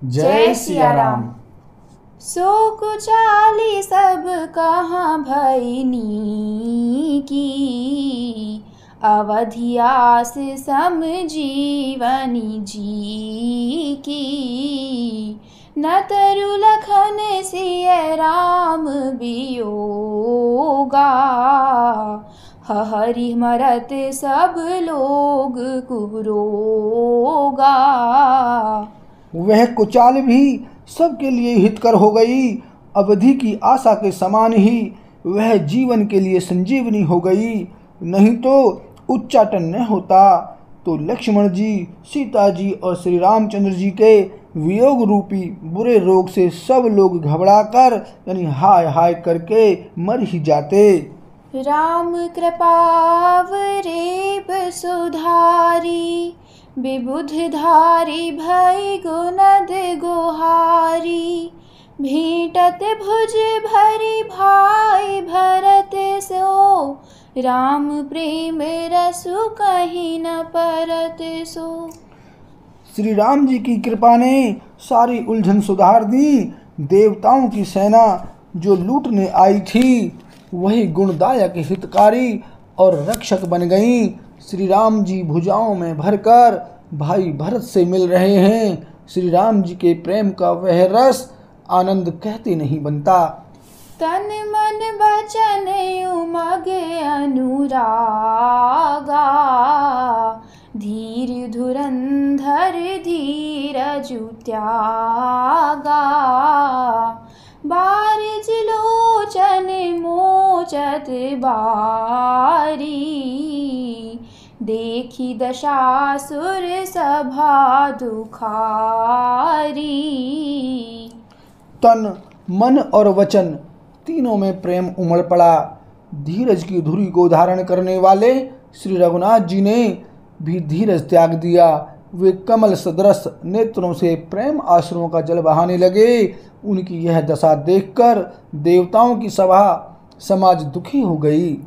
जय सिया राम। सो कुचाली सब कहाँ भईनी की, अवधियास सम जीवनी जी की। न तरु लखन सिय राम बियोगा, हरि मरत सब लोग कुरोगा। वह कुचाल भी सबके लिए हितकर हो गई, अवधि की आशा के समान ही वह जीवन के लिए संजीवनी हो गई। नहीं तो उच्चाटन न होता तो लक्ष्मण जी, सीता जी और श्री रामचंद्र जी के वियोग रूपी बुरे रोग से सब लोग घबराकर यानी हाय हाय करके मर ही जाते। राम कृपावरेब सुधारी, विबुधधारी भई गुणद गोहारी। भेंटत भुज भरी भाई भरत सो, राम प्रेम रसु कहीं न परत सो। श्री राम जी की कृपा ने सारी उलझन सुधार दी। देवताओं की सेना जो लूटने आई थी वही गुणदायक हितकारी और रक्षक बन गई। श्री राम जी भुजाओं में भरकर भाई भरत से मिल रहे हैं। श्री राम जी के प्रेम का वह रस आनंद कहते नहीं बनता। तन मन बचन उमग अनुरागा, धीर धुरंधर धीरजु त्यागा। बारिज लोचन मोचत बारी, देखी दशासुर सभा दुखारी। तन मन और वचन तीनों में प्रेम उमड़ पड़ा। धीरज की धुरी को धारण करने वाले श्री रघुनाथ जी ने भी धीरज त्याग दिया। वे कमल सदृश नेत्रों से प्रेम आश्रुओं का जल बहाने लगे। उनकी यह दशा देखकर देवताओं की सभा समाज दुखी हो गई।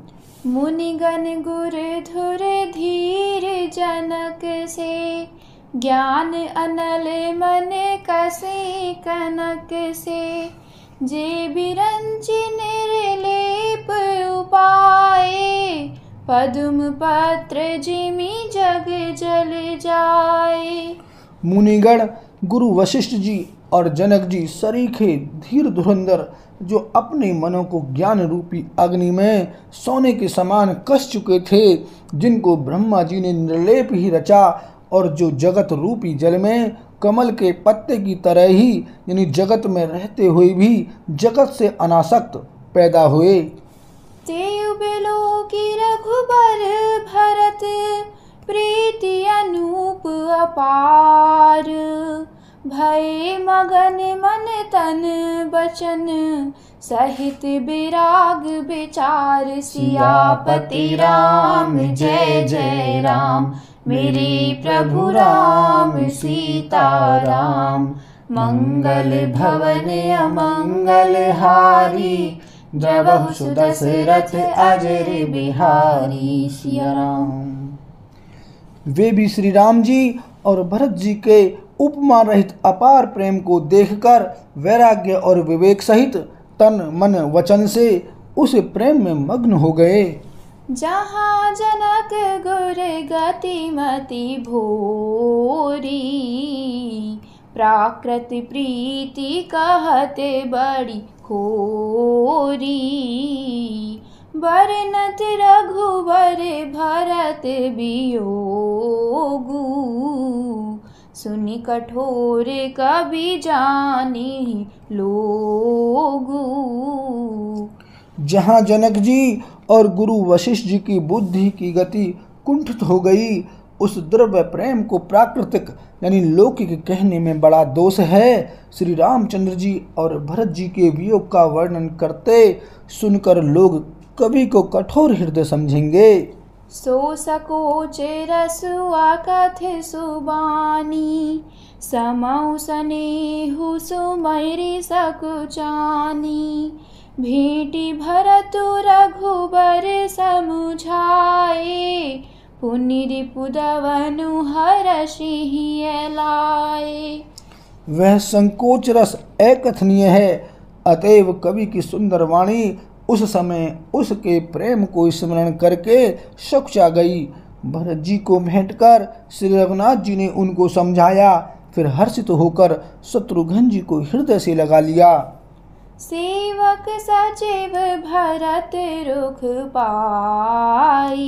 मुनिगण गुर धुर धीर जनक से, ज्ञान अनल मन कसे कनक से। जे बिरंचि निर्लेप उपाए, पद्म पत्र जिमि जग जल जाए। मुनिगण गुरु वशिष्ठ जी और जनक जी सरीखे धीर धुरंधर जो अपने मनों को ज्ञान रूपी अग्नि में सोने के समान कस चुके थे, जिनको ब्रह्मा जी ने निर्लेप ही रचा और जो जगत रूपी जल में कमल के पत्ते की तरह ही यानी जगत में रहते हुए भी जगत से अनासक्त पैदा हुए। तेउ बिलोकी रघुबर भरत, प्रीति अनूप अपार। भय मगन मन तन बचन, सहित विराग विचार। सियापति राम जय जय राम, मेरे प्रभु राम सीता राम। मंगल भवन अमंगल हारी, द्रवहु सुदशरथ अजर बिहारी। सिया राम। वे भी श्री राम जी और भरत जी के उपमा रहित अपार प्रेम को देखकर वैराग्य और विवेक सहित तन मन वचन से उस प्रेम में मग्न हो गए। जहाँ जनक गुर गति मति भोरी, प्राकृत प्रीति कहत बड़ी खोरी। बरनत रघुबर भरत बियोगु, सुनि कठोर कबि जानी लोगु। जहाँ जनक जी और गुरु वशिष्ठ जी की बुद्धि की गति कुंठित हो गई, उस द्रव्य प्रेम को प्राकृतिक यानी लौकिक कहने में बड़ा दोष है। श्री रामचंद्र जी और भरत जी के वियोग का वर्णन करते सुनकर लोग कवि को कठोर हृदय समझेंगे। सो सकोच रसुआ कथ सुबानी, समौ स्नेहु सुमैरी सकुचानी। भेंटी भरतु रघुबर समुझाए, पुनि रिपुदवनु हरषि लाए। वह संकोच रस अकथनीय है। अतएव कवि की सुंदर वाणी उस समय उसके प्रेम को स्मरण करके सकुचा गई। भरत जी को भेंट कर श्री रघुनाथ जी ने उनको समझाया। फिर हर्षित होकर शत्रुघ्न जी को हृदय से लगा लिया। सेवक सचिव भरत रुख पाई,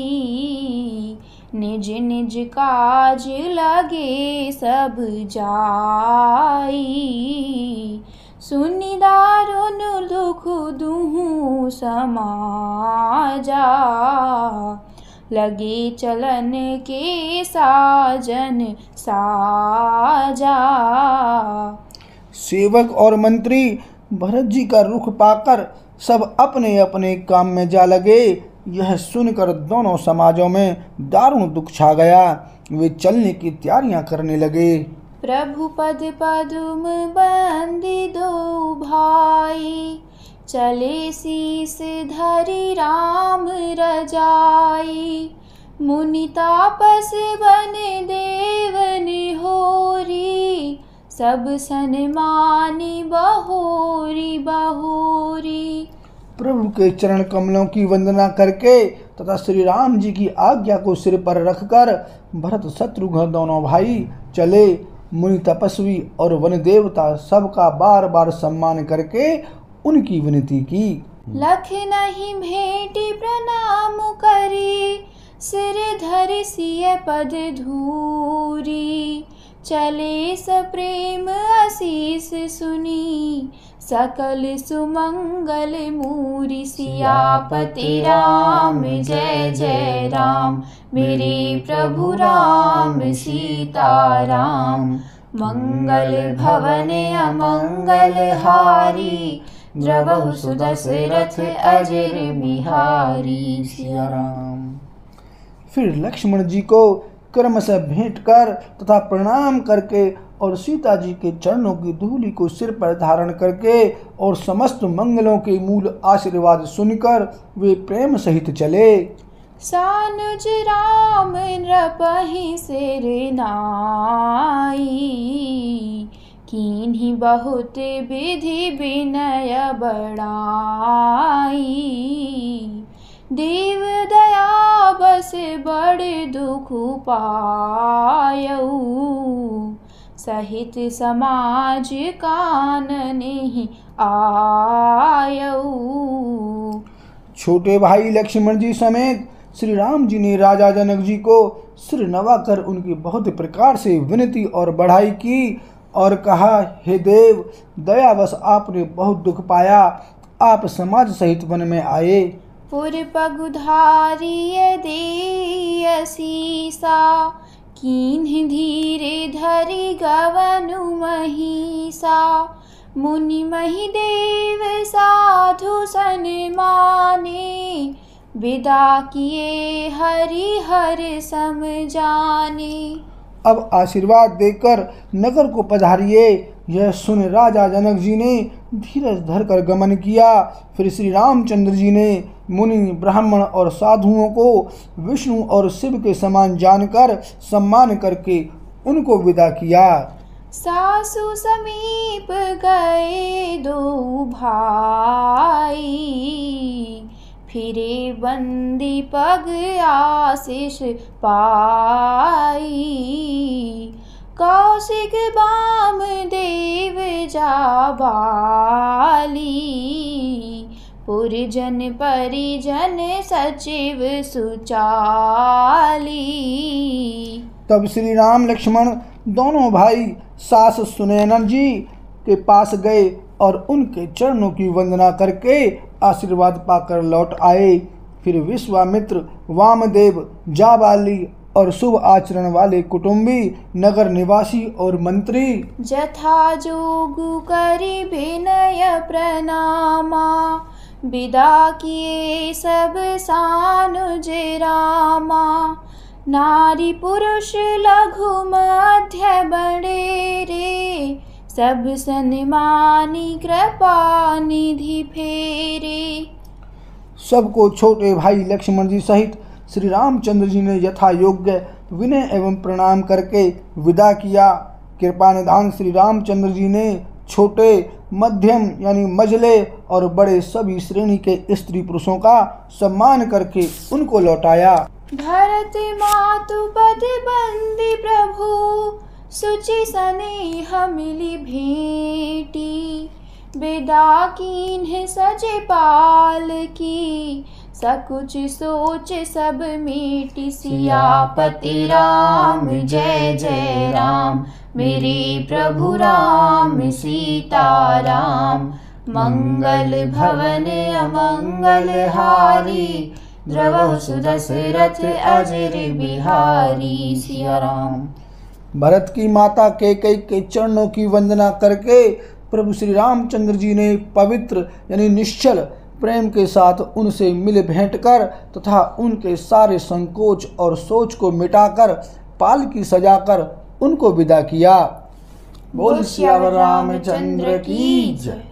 निज निज काज लगे सब जाई। सुनि दारुन दुख दुहु समाजा, लगे चलन के साजन साजा। सेवक और मंत्री भरत जी का रुख पाकर सब अपने अपने काम में जा लगे। यह सुनकर दोनों समाजों में दारुण दुख छा गया। वे चलने की तैयारियां करने लगे। प्रभु पद पदुम बंदी दो भाई, चले शीस धरि राम रजाई। मुनि तापस बन देवन होरी, सब सन्मानी बहोरी बहोरी। प्रभु के चरण कमलों की वंदना करके तथा श्री राम जी की आज्ञा को सिर पर रखकर भरत शत्रुघ्न दोनों भाई चले। मुनि तपस्वी और वन देवता सबका बार बार सम्मान करके उनकी विनती की। लख नहीं भेंटी प्रणाम करी, सिर धरि सिय पद धूरी। चले सप्रेम आशीष सुनी, सकल सुमंगल मूरी। सियापति राम जय जय राम, मेरे प्रभु राम सीताराम। मंगल भवन अमंगल हारी, द्रवहु सुदशरथ अजर बिहारी। सिया राम। फिर लक्ष्मण जी को क्रमशः भेंट कर तथा प्रणाम करके और सीता जी के चरणों की धूलि को सिर पर धारण करके और समस्त मंगलों के मूल आशीर्वाद सुनकर वे प्रेम सहित चले। सानुज राम नृपहि सिर नाई, कीन्ही बहुत विधि विनय बढ़ाई। देव दया बस बड़ दुख पायऊ, सहित समाज कानन आयऊ। छोटे भाई लक्ष्मण जी समेत श्री राम जी ने राजा जनक जी को सिर नवाकर उनकी बहुत प्रकार से विनती और बढ़ाई की और कहा, हे देव, दयावश आपने बहुत दुख पाया, आप समाज सहित वन में आए। पुर पगुधारिय देय सीसा, कीन्ह धीरे धरि गवनु महिषा। मुनि महि देव साधु सन्माने, विदा किए हरि हर सम जाने। अब आशीर्वाद देकर नगर को पधारिए। यह सुन राजा जनक जी ने धीरज धरकर गमन किया। फिर श्री रामचंद्र जी ने मुनि ब्राह्मण और साधुओं को विष्णु और शिव के समान जानकर सम्मान करके उनको विदा किया। सासु समीप गए दो भाई, फिरे बंदी पग आशीष पाई। कौशिक बाम देव जाबाली, पुरजन परिजन सचिव सुचाली। तब श्री राम लक्ष्मण दोनों भाई सास सुनैना जी के पास गए और उनके चरणों की वंदना करके आशीर्वाद पाकर लौट आए। फिर विश्वामित्र, वामदेव, जाबाली और शुभ आचरण वाले कुटुंबी, नगर निवासी और मंत्री जथा जोगु करि विनय प्रणामा, विदा किए सब सानुज रामा। नारी पुरुष लघु मध्य बड़े रे, सब सन्मानी कृपा निधि फेरे। सबको छोटे भाई लक्ष्मण जी सहित श्री रामचंद्र जी ने यथा योग्य विनय एवं प्रणाम करके विदा किया। कृपा निधान श्री रामचंद्र जी ने छोटे, मध्यम यानी मझले और बड़े सभी श्रेणी के स्त्री पुरुषों का सम्मान करके उनको लौटाया। भरत मातु पद बंदी प्रभु, सुचि स्नेह मिली भेटी। विदा कीन्ह सजे पाल की, सकुच सोच सब मेटी। सियापति राम जय जय राम, मेरे प्रभु राम सीताराम। मंगल भवन अमंगल हारी, द्रवहु सुदशरथ अजर बिहारी। सिया राम। भरत की माता कैकेयी के चरणों की वंदना करके प्रभु श्री रामचंद्र जी ने पवित्र यानी निश्चल प्रेम के साथ उनसे मिल भेंट कर तथा उनके सारे संकोच और सोच को मिटाकर पालकी सजाकर उनको विदा किया। बोल सिया रामचंद्र की जय।